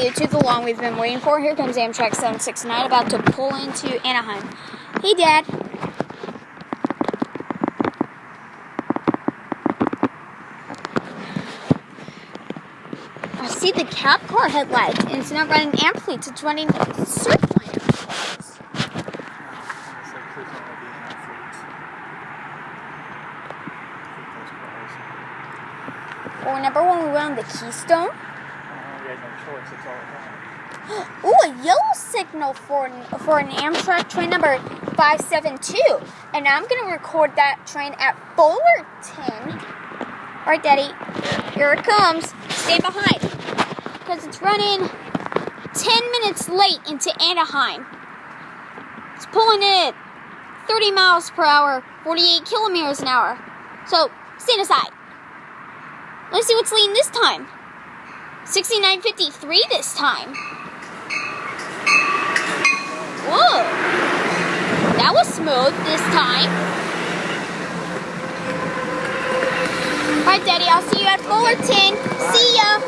YouTube, the long we've been waiting for. Here comes Amtrak 769 about to pull into Anaheim. Hey, Dad. I see the cab car headlight, and it's not running Amtrak, it's running Surfliner. Or remember when we went on the Keystone? We had no choice, it's all it had. Ooh, a yellow signal for an Amtrak train number 572. And I'm going to record that train at Fullerton. Alright, Daddy. Here it comes. Stand behind. Because it's running 10 minutes late into Anaheim. It's pulling in at 30 miles per hour, 48 kilometers an hour. So, stand aside. Let's see what's leading this time. 6953 this time. Whoa. That was smooth this time. Alright, Daddy, I'll see you at Fullerton. See ya.